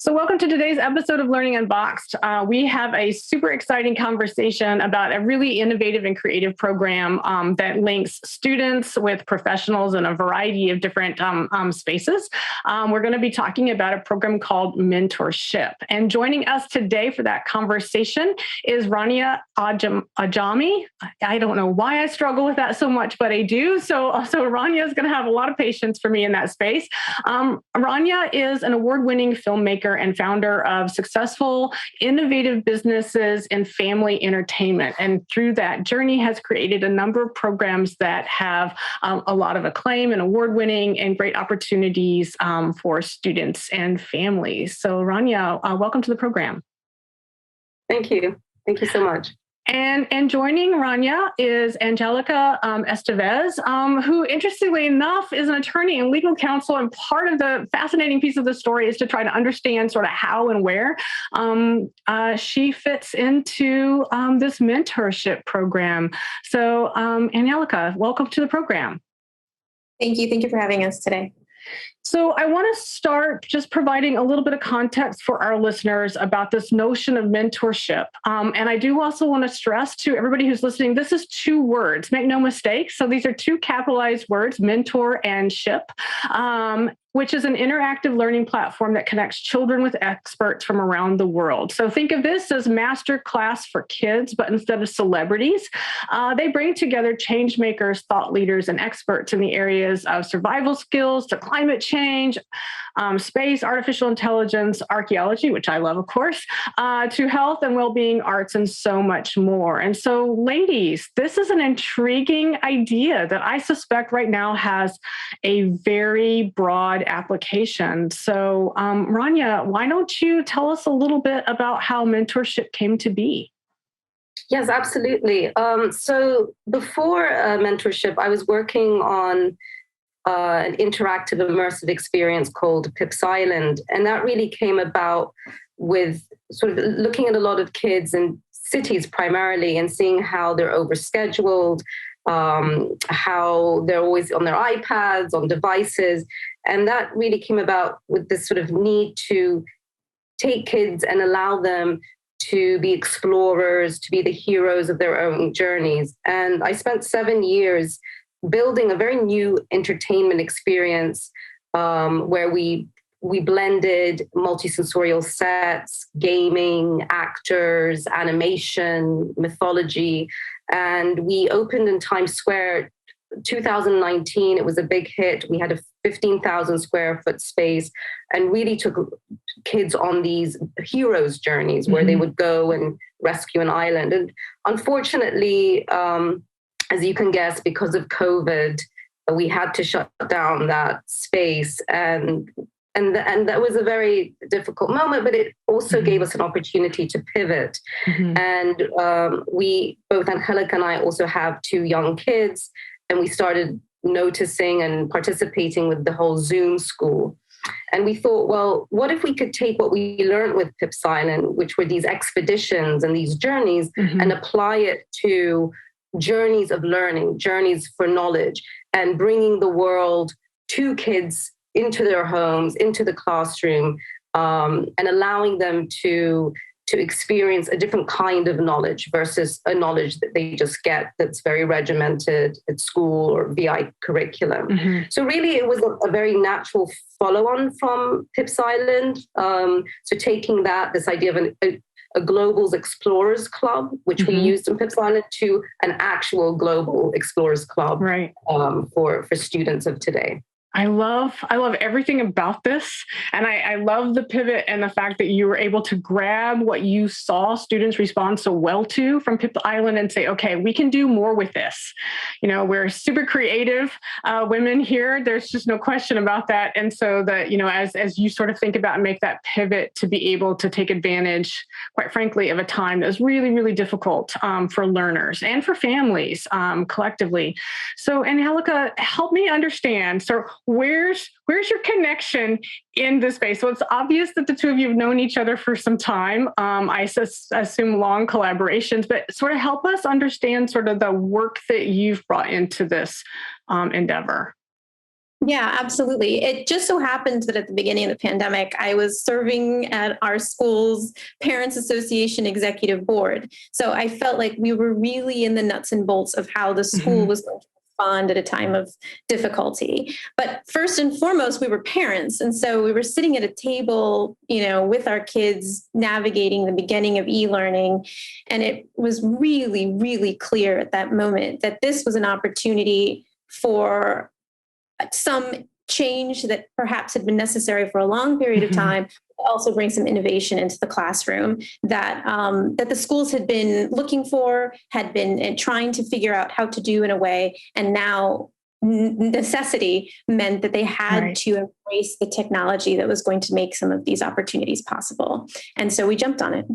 So welcome to today's episode of Learning Unboxed. We have a super exciting conversation about a really innovative and creative program that links students with professionals in a variety of different spaces. We're going to be talking about a program called Mentorship. And joining us today for that conversation is Rania Ajami. I don't know why I struggle with that so much, but I do. So Rania is going to have a lot of patience for me in that space. Rania is an award-winning filmmaker and founder of successful, innovative businesses in family entertainment. And through that journey has created a number of programs that have a lot of acclaim and award-winning and great opportunities for students and families. So Rania, welcome to the program. Thank you. Thank you so much. And joining Rania is Angelica Estevez, who, interestingly enough, is an attorney and legal counsel. And part of the fascinating piece of the story is to try to understand sort of how and where she fits into this mentorship program. So, Angelica, welcome to the program. Thank you. Thank you for having us today. So I want to start just providing a little bit of context for our listeners about this notion of mentorship. And I do also want to stress to everybody who's listening, this is two words, make no mistake. So these are two capitalized words, mentor and ship, which is an interactive learning platform that connects children with experts from around the world. So think of this as master class for kids, but instead of celebrities, they bring together change makers, thought leaders, and experts in the areas of survival skills to climate change, space, artificial intelligence, archeology, which I love, of course, to health and well-being, arts, and so much more. And so, ladies, this is an intriguing idea that I suspect right now has a very broad application. So, Rania, why don't you tell us a little bit about how mentorship came to be? Yes, absolutely. So before mentorship, I was working on an interactive immersive experience called Pips Island. And that really came about with sort of looking at a lot of kids in cities primarily and seeing how they're overscheduled, how they're always on their iPads, on devices. And that really came about with this sort of need to take kids and allow them to be explorers, to be the heroes of their own journeys. And I spent 7 years building a very new entertainment experience where we blended multisensorial sets, gaming, actors, animation, mythology, and we opened in Times Square 2019. It was a big hit. We had a 15,000 square foot space and really took kids on these heroes' journeys where they would go and rescue an island. And unfortunately, as you can guess, because of COVID, we had to shut down that space. And that was a very difficult moment, but it also gave us an opportunity to pivot. And we, both Angelica and I, also have 2 young kids, and we started noticing and participating with the whole Zoom school. And we thought, well, what if we could take what we learned with Pips Island, which were these expeditions and these journeys, and apply it to journeys of learning, journeys for knowledge, and bringing the world to kids into their homes, into the classroom, and allowing them to experience a different kind of knowledge versus a knowledge that they just get that's very regimented at school or VI curriculum. So really it was a very natural follow-on from Pips Island. So taking this idea of a Global Explorers Club, which we used in Pips Island, to an actual Global Explorers Club, right, for students of today. I love everything about this. And I love the pivot and the fact that you were able to grab what you saw students respond so well to from Pips Island and say, okay, we can do more with this. You know, we're super creative women here. There's just no question about that. And so that, you know, as you sort of think about and make that pivot to be able to take advantage, quite frankly, of a time that was really, really difficult for learners and for families collectively. So, Angelica, help me understand. So where's your connection in this space? So it's obvious that the two of you have known each other for some time. I assume long collaborations, but sort of help us understand sort of the work that you've brought into this endeavor. Yeah, absolutely. It just so happened that at the beginning of the pandemic, I was serving at our school's Parents Association Executive Board. So I felt like we were really in the nuts and bolts of how the school Mhm. was going to respond at a time of difficulty. But first and foremost, we were parents. And so we were sitting at a table, with our kids navigating the beginning of e-learning. And it was really, really clear at that moment that this was an opportunity for some change that perhaps had been necessary for a long period of Mhm. time, also bring some innovation into the classroom that the schools had been looking for, had been trying to figure out how to do in a way, and now necessity meant that they had Right. to embrace the technology that was going to make some of these opportunities possible. And so we jumped on it.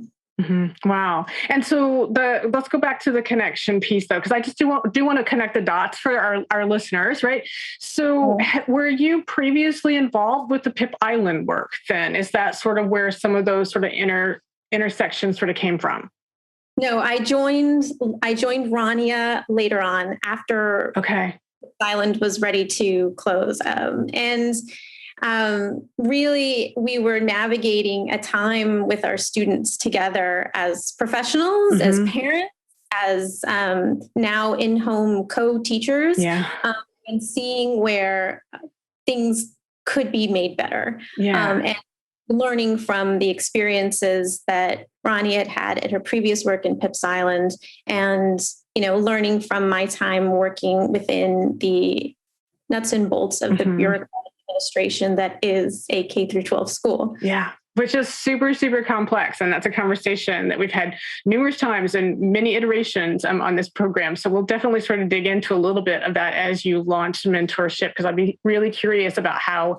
Wow. And so let's go back to the connection piece though, because I just do want to connect the dots for our listeners, right? So were you previously involved with the Pip Island work then? Is that sort of where some of those sort of intersections sort of came from? No, I joined Rania later on after Okay. Island was ready to close. And really, we were navigating a time with our students together as professionals, as Mhm. parents, as now in-home co-teachers, Yeah. and seeing where things could be made better. Yeah. And learning from the experiences that Ronnie had had at her previous work in Pips Island, and learning from my time working within the nuts and bolts of the Mhm. bureaucratic administration that is a K through 12 school. Yeah, which is super, super complex. And that's a conversation that we've had numerous times and many iterations on this program. So we'll definitely sort of dig into a little bit of that as you launch mentorship, because I'd be really curious about how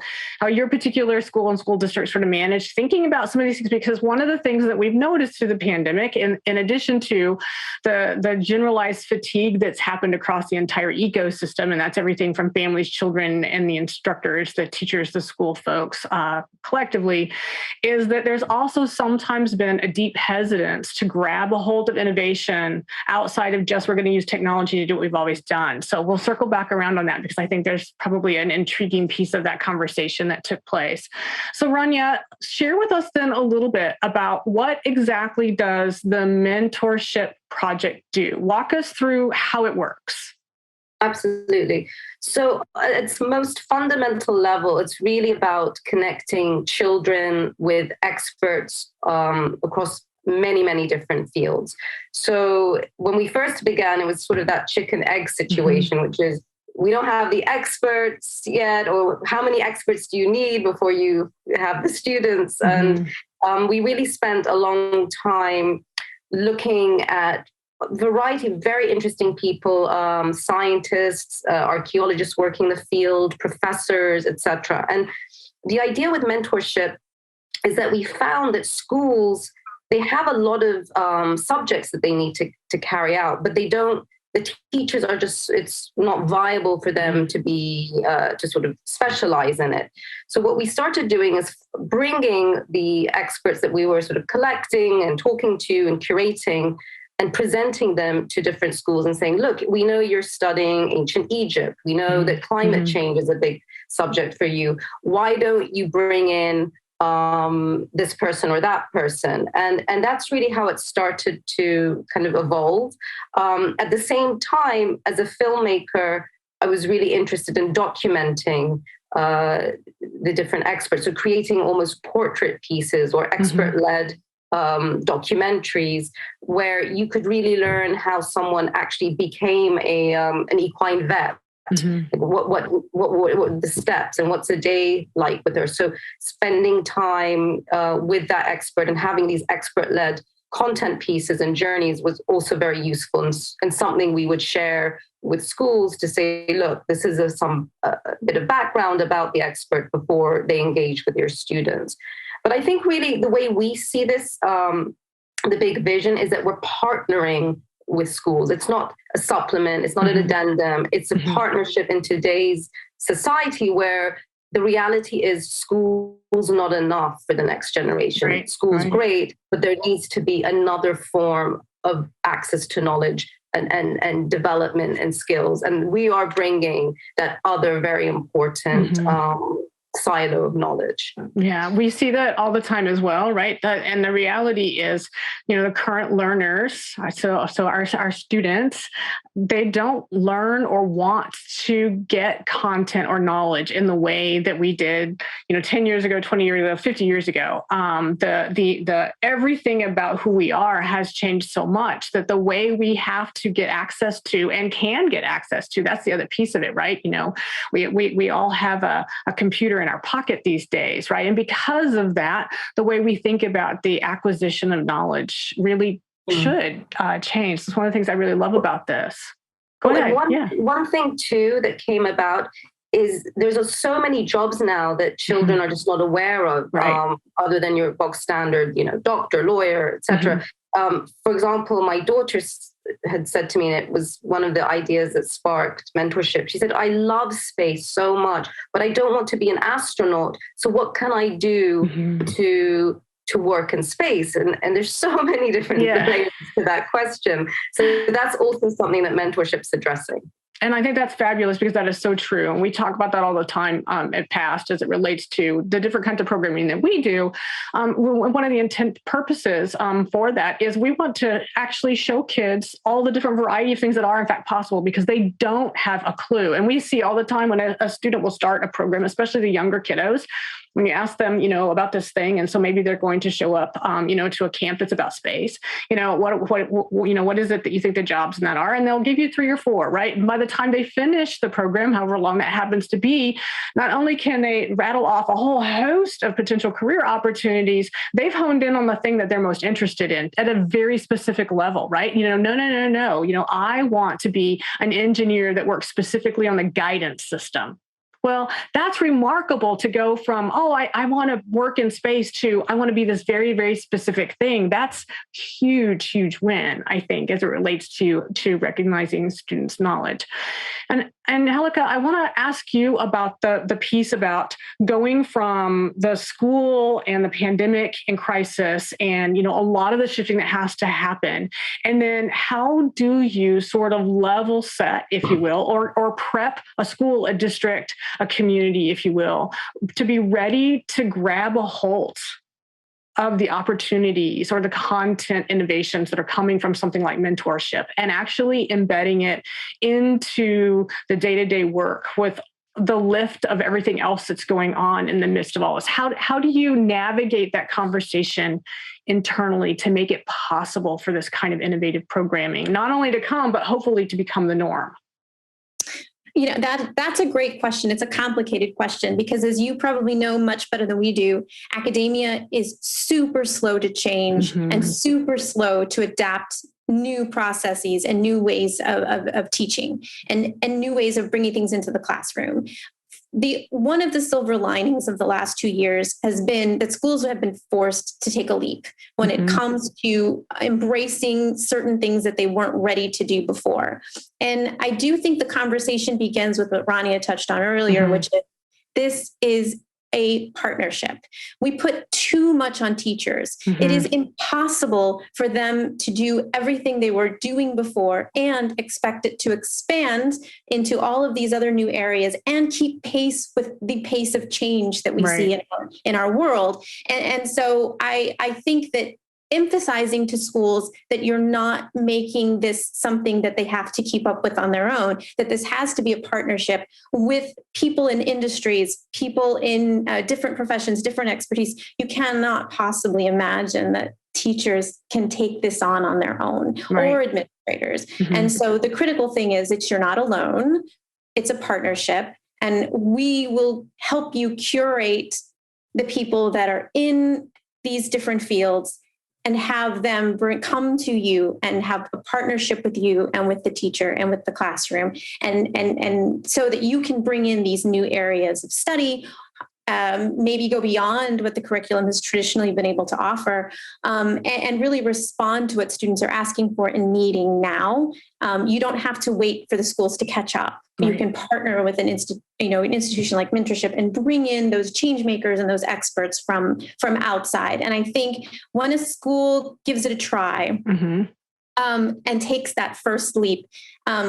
your particular school and school district sort of managed thinking about some of these things. Because one of the things that we've noticed through the pandemic, in addition to the generalized fatigue that's happened across the entire ecosystem, and that's everything from families, children, and the instructors, the teachers, the school folks collectively, is that there's also sometimes been a deep hesitance to grab a hold of innovation outside of just we're going to use technology to do what we've always done. So we'll circle back around on that, because I think there's probably an intriguing piece of that conversation that took place. So Rania, share with us then a little bit about what exactly does the mentorship project do? Walk us through how it works. Absolutely. So, at its most fundamental level, it's really about connecting children with experts across many, many different fields. So, when we first began, it was sort of that chicken egg situation, which is we don't have the experts yet, or how many experts do you need before you have the students? And we really spent a long time looking at a variety of very interesting people, scientists, archaeologists working in the field, professors, etc. And the idea with mentorship is that we found that schools, they have a lot of subjects that they need to carry out, but they don't. The teachers are just, it's not viable for them to be, to sort of specialize in it. So what we started doing is bringing the experts that we were sort of collecting and talking to and curating and presenting them to different schools and saying, look, we know you're studying ancient Egypt. We know that climate change is a big subject for you. Why don't you bring in this person or that person? And that's really how it started to kind of evolve. At the same time, as a filmmaker, I was really interested in documenting the different experts, so creating almost portrait pieces or expert-led documentaries where you could really learn how someone actually became an equine vet. Like what the steps and what's a day like with her. So spending time with that expert and having these expert-led content pieces and journeys was also very useful, and something we would share with schools to say, look, this is a bit of background about the expert before they engage with your students. But I think really the way we see this, the big vision is that we're partnering with schools. It's not a supplement, it's not an addendum, it's a partnership in today's society where the reality is school's not enough for the next generation. School's great, but there needs to be another form of access to knowledge and development and skills. And we are bringing that other very important silo of knowledge. Yeah, we see that all the time as well, right? And the reality is, the current learners, so our students, they don't learn or want to get content or knowledge in the way that we did, 10 years ago, 20 years ago, 50 years ago. The everything about who we are has changed so much that the way we have to get access to and can get access to, that's the other piece of it, right? We all have a computer in our pocket these days, right? And because of that, the way we think about the acquisition of knowledge really should change. It's one of the things I really love about this. Go ahead. One thing too that came about is there's so many jobs now that children are just not aware of, right. Other than your box standard, doctor, lawyer, etc. For example, my daughter had said to me, and it was one of the ideas that sparked mentorship. She said, I love space so much, but I don't want to be an astronaut. So what can I do to work in space? And there's so many different layers to that question. So that's also something that mentorship's addressing. And I think that's fabulous because that is so true. And we talk about that all the time at PAST as it relates to the different kinds of programming that we do. One of the intent purposes for that is we want to actually show kids all the different variety of things that are in fact possible because they don't have a clue. And we see all the time when a student will start a program, especially the younger kiddos, when you ask them, about this thing, and so maybe they're going to show up, to a camp that's about space. What is it that you think the jobs in that are? And they'll give you 3 or 4, right? And by the time they finish the program, however long that happens to be, not only can they rattle off a whole host of potential career opportunities, they've honed in on the thing that they're most interested in at a very specific level, right? No. I want to be an engineer that works specifically on the guidance system. Well, that's remarkable to go from, I want to work in space to I want to be this very, very specific thing. That's huge, huge win, I think, as it relates to recognizing students' knowledge. And Angelica, I want to ask you about the piece about going from the school and the pandemic and crisis and, a lot of the shifting that has to happen. And then how do you sort of level set, if you will, or prep a school, a district, a community, if you will, to be ready to grab a hold of the opportunities or the content innovations that are coming from something like mentorship and actually embedding it into the day-to-day work with the lift of everything else that's going on in the midst of all this? How do you navigate that conversation internally to make it possible for this kind of innovative programming, not only to come, but hopefully to become the norm? That's a great question. It's a complicated question because, as you probably know much better than we do, academia is super slow to change and super slow to adapt new processes and new ways of teaching and new ways of bringing things into the classroom. One of the silver linings of the last 2 years has been that schools have been forced to take a leap when it comes to embracing certain things that they weren't ready to do before. And I do think the conversation begins with what Rania touched on earlier, which is this is a partnership. We put too much on teachers. It is impossible for them to do everything they were doing before and expect it to expand into all of these other new areas and keep pace with the pace of change that we see in our world. And so I think that emphasizing to schools that you're not making this something that they have to keep up with on their own, that this has to be a partnership with people in industries, people in different professions, different expertise. You cannot possibly imagine that teachers can take this on their own or administrators. And so the critical thing is that you're not alone. It's a partnership, and we will help you curate the people that are in these different fields and have them come to you and have a partnership with you and with the teacher and with the classroom, and so that you can bring in these new areas of study, maybe go beyond what the curriculum has traditionally been able to offer, and really respond to what students are asking for and needing now. You don't have to wait for the schools to catch up. You can partner with an institution like Mentorship and bring in those change makers and those experts from outside. And I think when a school gives it a try, and takes that first leap,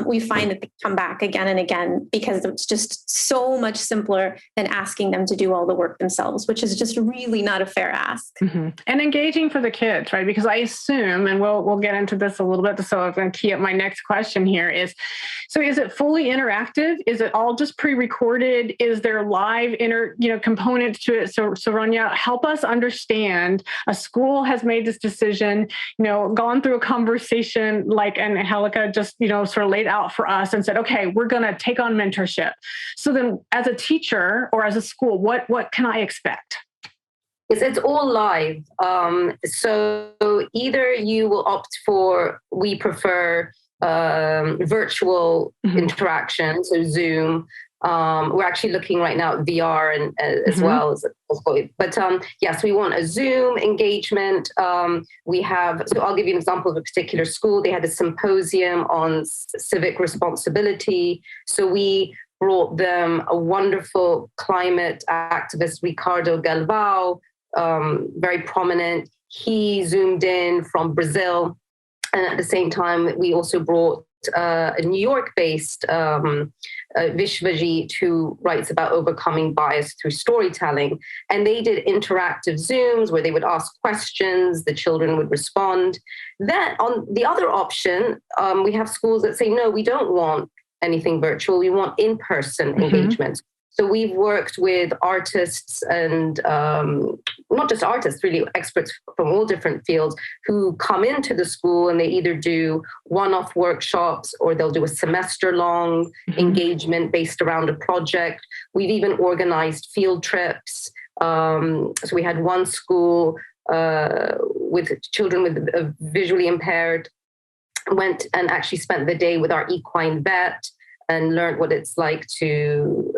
we find that they come back again and again because it's just so much simpler than asking them to do all the work themselves, which is just really not a fair ask. Mm-hmm. And engaging for the kids, right? Because I assume, and we'll get into this a little bit, so I'm going to key up my next question here is, so is it fully interactive? Is it all just pre-recorded? Is there live components to it? So Rania, help us understand, a school has made this decision, gone through a conversation like Angelica just, sort of laid out for us and said, okay, we're going to take on mentorship. So then as a teacher or as a school, what can I expect? It's all live. So either you will opt for, we prefer virtual interaction, so Zoom. We're actually looking right now at VR and as well as but yes, we want a Zoom engagement. So I'll give you an example of a particular school. They had a symposium on civic responsibility. So we brought them a wonderful climate activist, Ricardo Galvao, very prominent. He zoomed in from Brazil. And at the same time, we also brought a New York-based Vishwajit, who writes about overcoming bias through storytelling. And they did interactive Zooms where they would ask questions, the children would respond. Then on the other option, we have schools that say, no, we don't want anything virtual. We want in-person engagements. So we've worked with artists and not just artists, really experts from all different fields who come into the school, and they either do one-off workshops or they'll do a semester-long engagement based around a project. We've even organized field trips. So we had one school with children with visually impaired, went and actually spent the day with our equine vet and learned what it's like to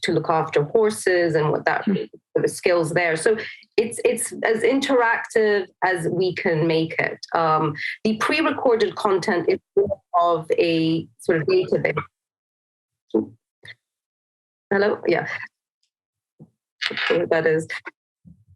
look after horses and what the skills there. So it's as interactive as we can make it. The pre-recorded content is more of a sort of database. Hello? Yeah. Okay, what that is.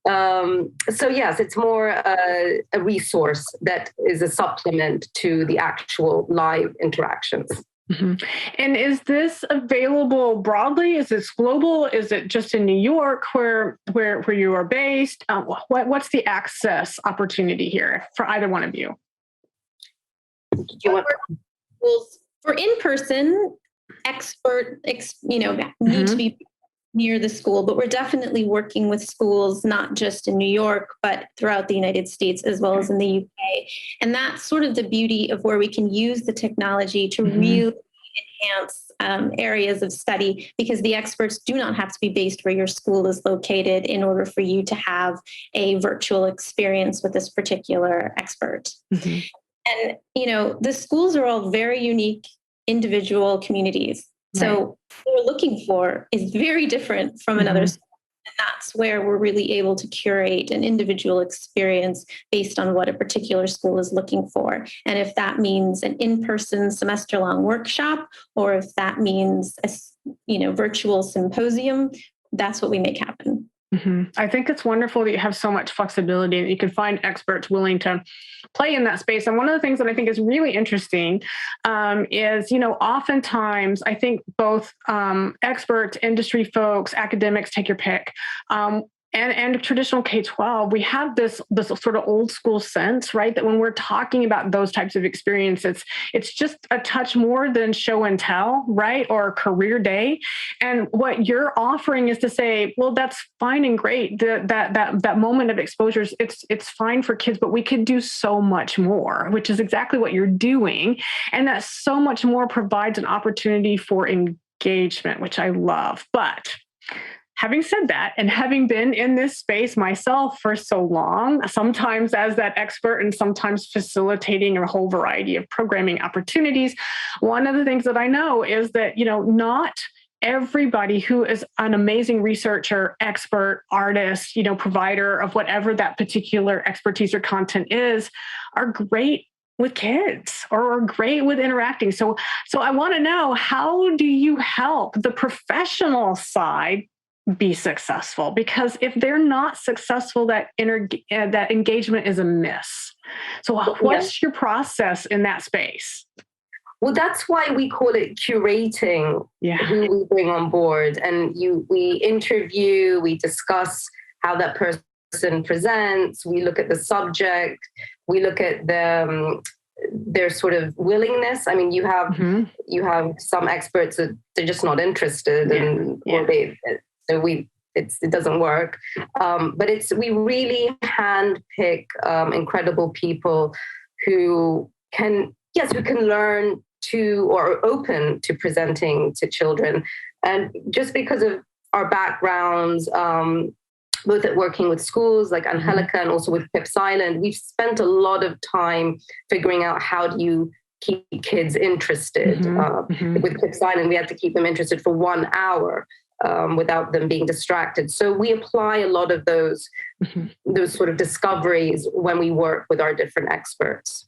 So yes, it's more a resource that is a supplement to the actual live interactions. Mm-hmm. And is this available broadly? Is this global? Is it just in New York where you are based? What's the access opportunity here for either one of you? For in-person, need to be near the school, but we're definitely working with schools, not just in New York, but throughout the United States, as well as in the UK. And that's sort of the beauty of where we can use the technology to really enhance areas of study, because the experts do not have to be based where your school is located in order for you to have a virtual experience with this particular expert. And, the schools are all very unique individual communities. So what we're looking for is very different from another school. And that's where we're really able to curate an individual experience based on what a particular school is looking for. And if that means an in-person semester-long workshop, or if that means a virtual symposium, that's what we make happen. I think it's wonderful that you have so much flexibility and you can find experts willing to play in that space. And one of the things that I think is really interesting is, oftentimes I think both experts, industry folks, academics, take your pick, and traditional K-12, we have this sort of old school sense, right? That when we're talking about those types of experiences, it's just a touch more than show and tell, right? Or career day. And what you're offering is to say, well, that's fine and great. That moment of exposures, it's fine for kids, but we could do so much more, which is exactly what you're doing. And that so much more provides an opportunity for engagement, which I love. But having said that, and having been in this space myself for so long, sometimes as that expert and sometimes facilitating a whole variety of programming opportunities, one of the things that I know is that, not everybody who is an amazing researcher, expert, artist, provider of whatever that particular expertise or content is, are great with kids or are great with interacting. So I want to know, how do you help the professional side be successful? Because if they're not successful, that engagement is a miss. So what's your process in that space? Well, that's why we call it curating who we bring on board. And we interview, we discuss how that person presents, we look at the subject, we look at their sort of willingness. I mean, you have some experts that they're just not interested, it doesn't work. But we really handpick incredible people who can learn to or are open to presenting to children. And just because of our backgrounds, both at working with schools like Angelica and also with Pips Island, we've spent a lot of time figuring out how do you keep kids interested. With Pips Island, we had to keep them interested for 1 hour without them being distracted. So we apply a lot of those sort of discoveries when we work with our different experts.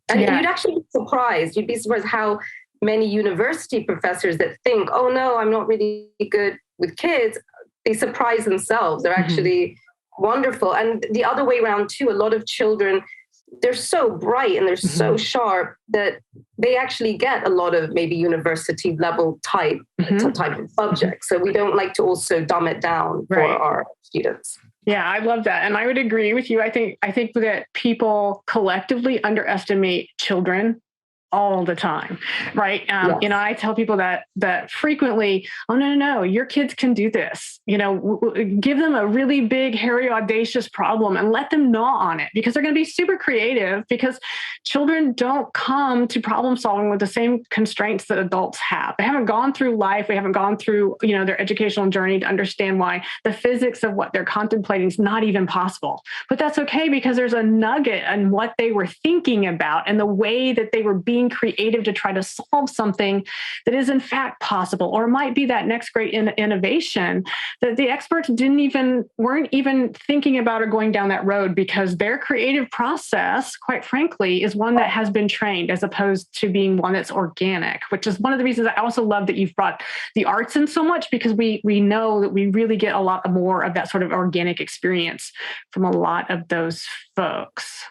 And you'd actually be surprised. You'd be surprised how many university professors that think, oh no, I'm not really good with kids, they surprise themselves. They're actually wonderful. And the other way around too, a lot of children, they're so bright and they're so sharp that they actually get a lot of maybe university level type of subjects. So we don't like to also dumb it down for our students. Yeah, I love that. And I would agree with you. I think that people collectively underestimate children all the time, right? I tell people that frequently, oh, no, your kids can do this. Give them a really big, hairy, audacious problem and let them gnaw on it, because they're going to be super creative, because children don't come to problem solving with the same constraints that adults have. They haven't gone through life. They haven't gone through, their educational journey to understand why the physics of what they're contemplating is not even possible. But that's okay, because there's a nugget in what they were thinking about and the way that they were being creative to try to solve something that is in fact possible, or might be that next great innovation that the experts weren't even thinking about or going down that road, because their creative process, quite frankly, is one that has been trained as opposed to being one that's organic, which is one of the reasons I also love that you've brought the arts in so much, because we know that we really get a lot more of that sort of organic experience from a lot of those folks.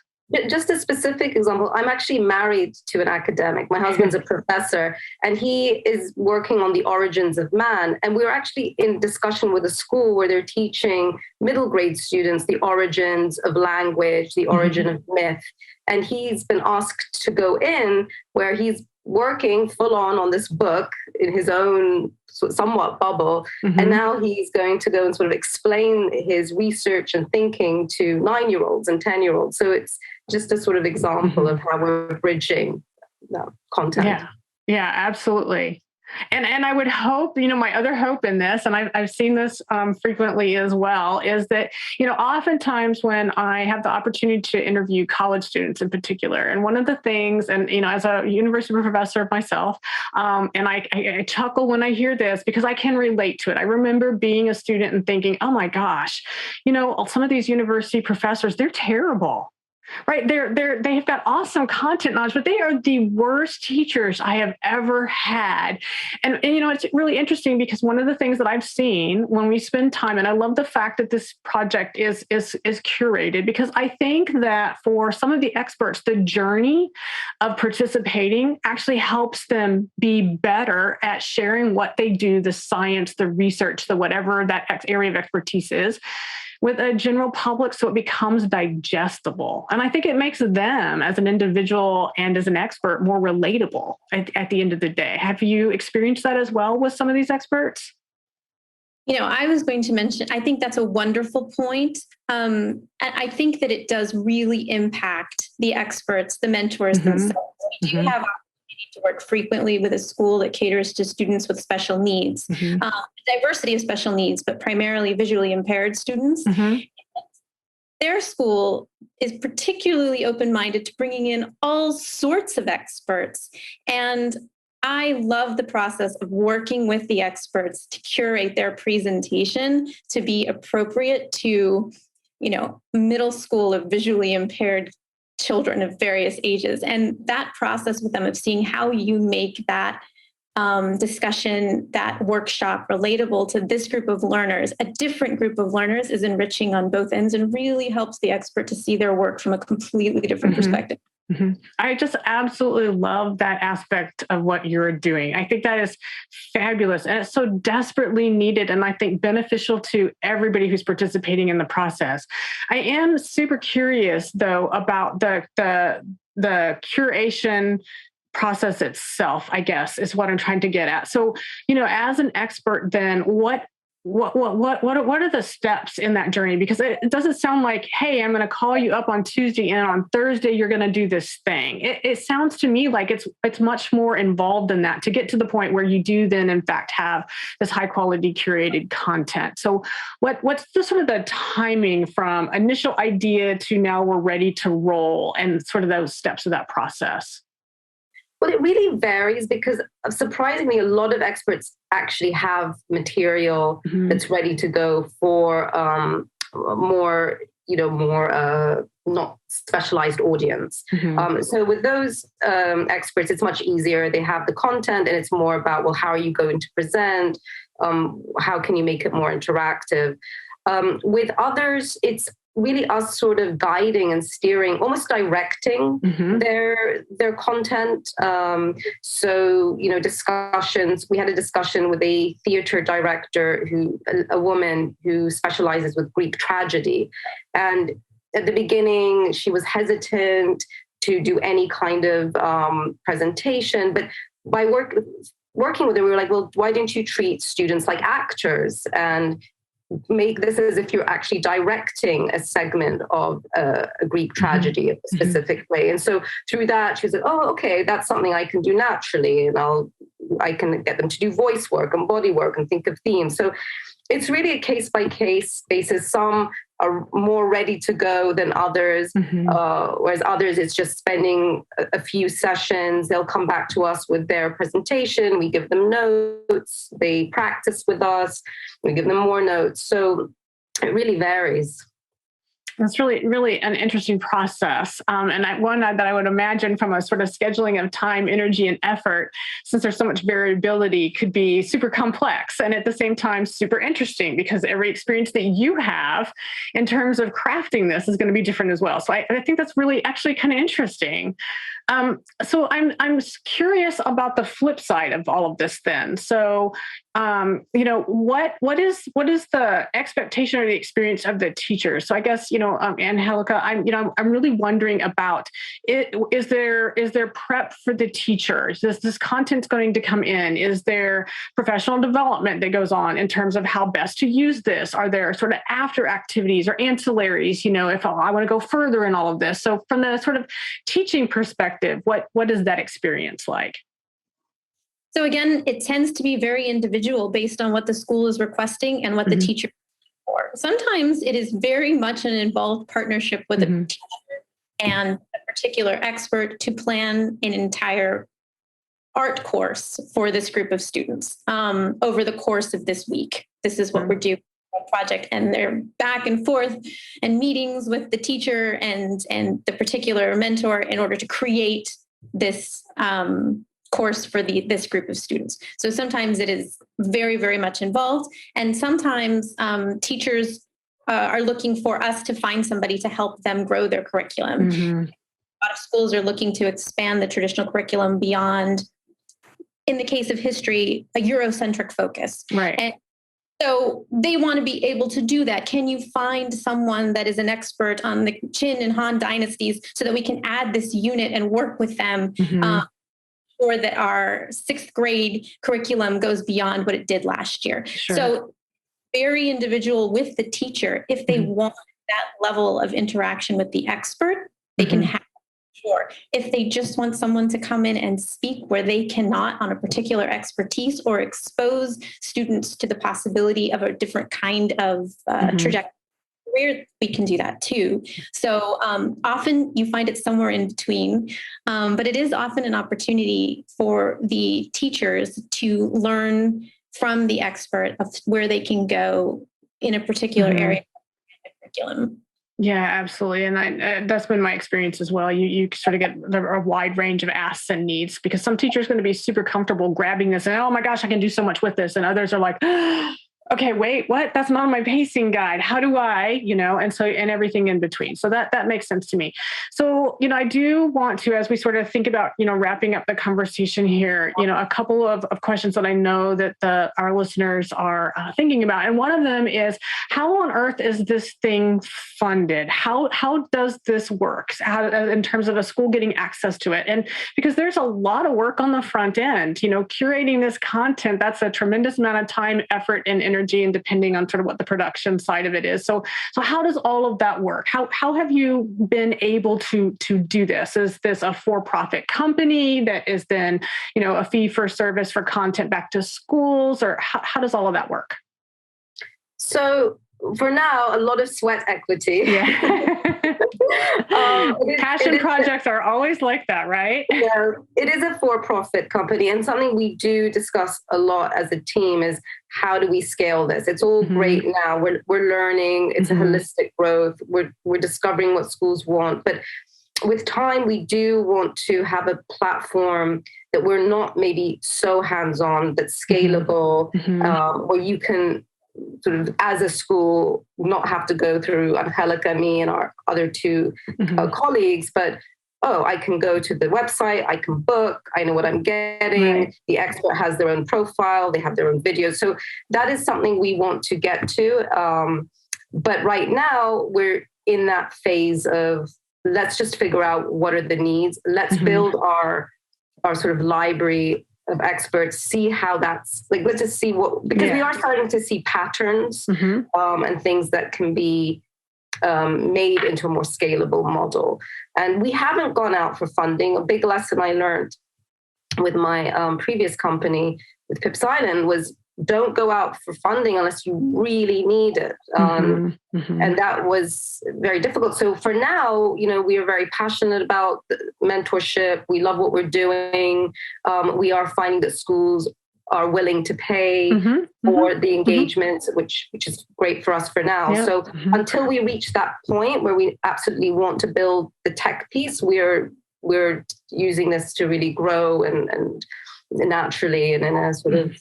Just a specific example, I'm actually married to an academic. My husband's a professor, and he is working on the origins of man. And we were actually in discussion with a school where they're teaching middle grade students the origins of language, the origin of myth. And he's been asked to go in where he's working full on this book in his own somewhat bubble. And now he's going to go and sort of explain his research and thinking to 9-year-olds and 10-year-olds. So it's just a sort of example of how we're bridging content. Yeah, absolutely. And I would hope, my other hope in this, and I've seen this frequently as well, is that, oftentimes when I have the opportunity to interview college students in particular, and one of the things, and, as a university professor myself, and I chuckle when I hear this because I can relate to it. I remember being a student and thinking, oh my gosh, some of these university professors, they're terrible. Right. They've got awesome content knowledge, but they are the worst teachers I have ever had. And it's really interesting because one of the things that I've seen when we spend time, and I love the fact that this project is curated, because I think that for some of the experts, the journey of participating actually helps them be better at sharing what they do, the science, the research, the whatever that area of expertise is, with a general public, so it becomes digestible. And I think it makes them as an individual and as an expert more relatable at the end of the day. Have you experienced that as well with some of these experts? I was going to mention, I think that's a wonderful point. And I think that it does really impact the experts, the mentors themselves. We do have to work frequently with a school that caters to students with special needs, diversity of special needs, but primarily visually impaired students. Their school is particularly open-minded to bringing in all sorts of experts. And I love the process of working with the experts to curate their presentation to be appropriate to, middle school of visually impaired children of various ages. And that process with them of seeing how you make that discussion, that workshop relatable to this group of learners, a different group of learners, is enriching on both ends and really helps the expert to see their work from a completely different perspective. Mm-hmm. I just absolutely love that aspect of what you're doing. I think that is fabulous, and it's so desperately needed, and I think beneficial to everybody who's participating in the process. I am super curious, though, about the curation process itself, I guess, is what I'm trying to get at. So, as an expert, then what are the steps in that journey? Because it doesn't sound like, hey, I'm going to call you up on Tuesday and on Thursday you're going to do this thing. It sounds to me like it's much more involved than that to get to the point where you do then in fact have this high quality curated content. So what's the sort of the timing from initial idea to now we're ready to roll, and sort of those steps of that process? Well, it really varies because surprisingly, a lot of experts actually have material that's ready to go for more not specialized audience. So with those experts, it's much easier. They have the content and it's more about, well, how are you going to present? How can you make it more interactive? With others, it's really us sort of guiding and steering, almost directing their content. So, discussions. We had a discussion with a theater director a woman who specializes with Greek tragedy. And at the beginning, she was hesitant to do any kind of presentation. But by working with her, we were like, well, why don't you treat students like actors and make this as if you're actually directing a segment of a Greek tragedy a specific way. And so through that, she was like, oh, okay, that's something I can do naturally. And I can get them to do voice work and body work and think of themes. So it's really a case by case basis. Some are more ready to go than others, whereas others, it's just spending a few sessions. They'll come back to us with their presentation. We give them notes. They practice with us. We give them more notes. So it really varies. That's really, really an interesting process. And one that I would imagine from a sort of scheduling of time, energy, and effort, since there's so much variability, could be super complex and at the same time super interesting, because every experience that you have in terms of crafting this is going to be different as well. So I think that's really actually kind of interesting. So I'm curious about the flip side of all of this then. So, what is the expectation or the experience of the teacher? So I guess, Angelica, I'm really wondering about it. Is there prep for the teacher? Is this content going to come in? Is there professional development that goes on in terms of how best to use this? Are there sort of after activities or ancillaries, if I want to go further in all of this? So from the sort of teaching perspective, what is that experience like? So again, it tends to be very individual based on what the school is requesting and what the teacher is for. Sometimes it is very much an involved partnership with a teacher and a particular expert to plan an entire art course for this group of students over the course of this week. This is what we're doing for a project, and they're back and forth and meetings with the teacher and the particular mentor in order to create this course for this group of students. So sometimes it is very, very much involved. And sometimes teachers are looking for us to find somebody to help them grow their curriculum. A lot of schools are looking to expand the traditional curriculum beyond, in the case of history, a Eurocentric focus. Right. And so they want to be able to do that. Can you find someone that is an expert on the Qin and Han dynasties so that we can add this unit and work with them? Or that our 6th grade curriculum goes beyond what it did last year. Sure. So very individual with the teacher. If they want that level of interaction with the expert, they can have it. Sure. If they just want someone to come in and speak where they cannot on a particular expertise or expose students to the possibility of a different kind of trajectory, we can do that too. So often you find it somewhere in between, but it is often an opportunity for the teachers to learn from the expert of where they can go in a particular area of the curriculum. Yeah, absolutely. And that's been my experience as well. You sort of get a wide range of asks and needs, because some teachers are going to be super comfortable grabbing this and, oh my gosh, I can do so much with this. And others are like, okay, wait, what? That's not on my pacing guide. How do I, and everything in between. So that makes sense to me. So, I do want to, as we sort of think about, wrapping up the conversation here, a couple of questions that I know that our listeners are thinking about. And one of them is, how on earth is this thing funded? How does this work in terms of a school getting access to it? And because there's a lot of work on the front end, curating this content, that's a tremendous amount of time, effort, and energy, and depending on sort of what the production side of it is. So how does all of that work? How have you been able to do this? Is this a for-profit company that is then, a fee for service for content back to schools, or how does all of that work? So for now, a lot of sweat equity. Yeah. Passion projects are always like that, right? Yeah, it is a for-profit company, and something we do discuss a lot as a team is, how do we scale this? It's all great now. We're learning. It's a holistic growth. We're discovering what schools want, but with time, we do want to have a platform that we're not maybe so hands-on, but scalable, where you can sort of, as a school, not have to go through Angelica, me, and our other two colleagues, but I can go to the website, I can book, I know what I'm getting. Right. The expert has their own profile, they have their own videos. So that is something we want to get to. But right now, we're in that phase of, let's just figure out what are the needs. Let's build our sort of library of experts, see how that's like, let's just see because we are starting to see patterns and things that can be made into a more scalable model. And we haven't gone out for funding. A big lesson I learned with my previous company, with Pips Island, was don't go out for funding unless you really need it. And that was very difficult. So for now, we are very passionate about mentorship. We love what we're doing. We are finding that schools are willing to pay for the engagement, which is great for us for now. Yeah. So until we reach that point where we absolutely want to build the tech piece, we're using this to really grow and naturally and in a sort of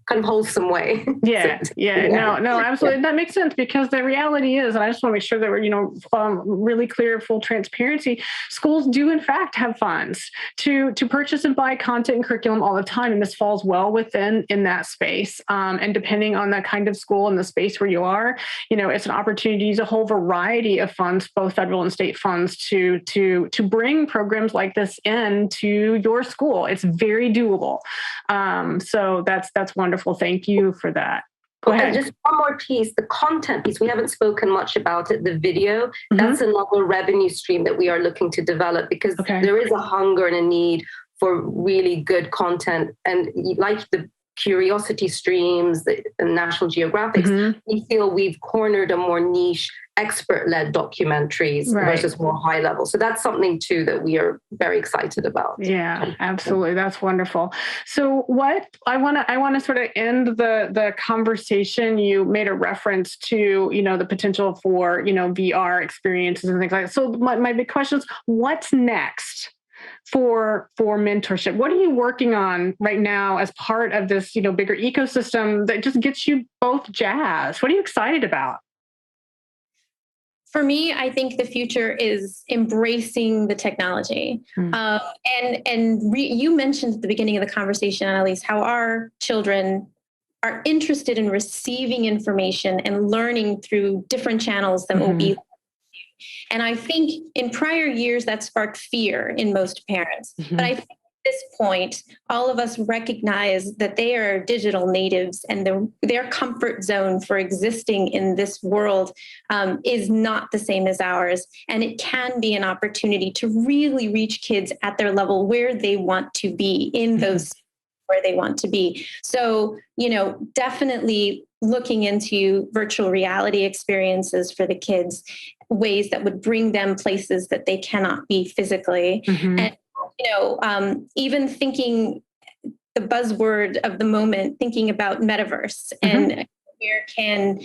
kind of wholesome way. Yeah. No, absolutely. That makes sense, because the reality is, and I just want to make sure that we're, really clear, full transparency. Schools do in fact have funds to purchase and buy content and curriculum all the time. And this falls well within that space. And depending on the kind of school and the space where you are, it's an opportunity to use a whole variety of funds, both federal and state funds, to bring programs like this into your school. It's very doable. So that's wonderful. Thank you for that. Go ahead. And just one more piece, the content piece. We haven't spoken much about it. The video, that's another revenue stream that we are looking to develop, because there is a hunger and a need for really good content. And like the curiosity streams, the National Geographics, we feel we've cornered a more niche, expert-led documentaries versus more high level. So that's something too that we are very excited about. Yeah, absolutely. That's wonderful. So what I want to sort of end the conversation. You made a reference to, the potential for, VR experiences and things like that. So my big question is, what's next for mentorship? What are you working on right now as part of this, bigger ecosystem that just gets you both jazzed? What are you excited about? For me, I think the future is embracing the technology. You mentioned at the beginning of the conversation, Annalise, how our children are interested in receiving information and learning through different channels than will be. And I think in prior years that sparked fear in most parents. But I think at this point, all of us recognize that they are digital natives, and their comfort zone for existing in this world is not the same as ours. And it can be an opportunity to really reach kids at their level where they want to be, in those where they want to be. So, definitely looking into virtual reality experiences for the kids, ways that would bring them places that they cannot be physically. And, even thinking the buzzword of the moment, thinking about metaverse and where can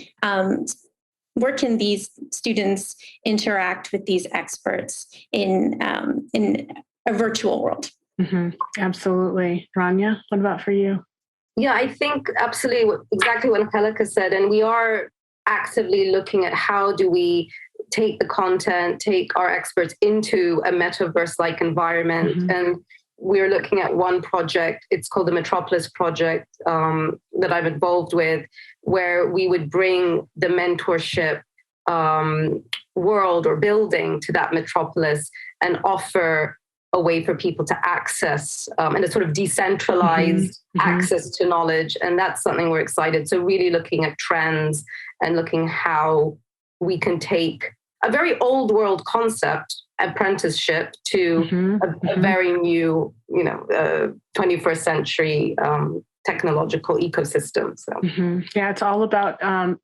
where can these students interact with these experts in a virtual world? Mm-hmm. Absolutely. Rania, what about for you? Yeah, I think absolutely exactly what Angelica said. And we are actively looking at how do we take the content, take our experts into a metaverse-like environment. Mm-hmm. And we're looking at one project. It's called the Metropolis Project that I'm involved with, where we would bring the mentorship world or building to that metropolis and offer a way for people to access and a sort of decentralized access to knowledge. And that's something we're excited. So really looking at trends and looking how we can take a very old world concept, apprenticeship, to a very new, 21st century technological ecosystem. So yeah, it's all about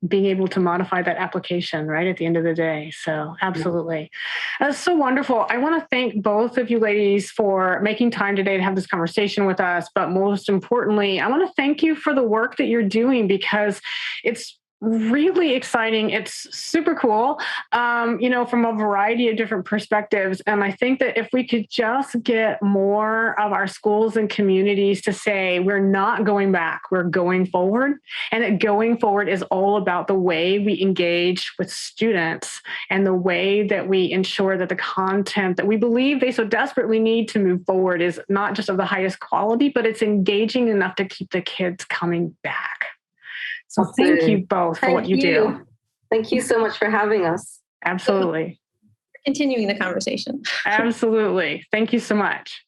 being able to modify that application, right, at the end of the day. So absolutely. That's so wonderful. I want to thank both of you ladies for making time today to have this conversation with us. But most importantly, I want to thank you for the work that you're doing, because it's really exciting. It's super cool, from a variety of different perspectives. And I think that if we could just get more of our schools and communities to say, we're not going back, we're going forward. And that going forward is all about the way we engage with students and the way that we ensure that the content that we believe they so desperately need to move forward is not just of the highest quality, but it's engaging enough to keep the kids coming back. So thank you both for what you do. Thank you so much for having us. Absolutely. Continuing the conversation. Absolutely. Thank you so much.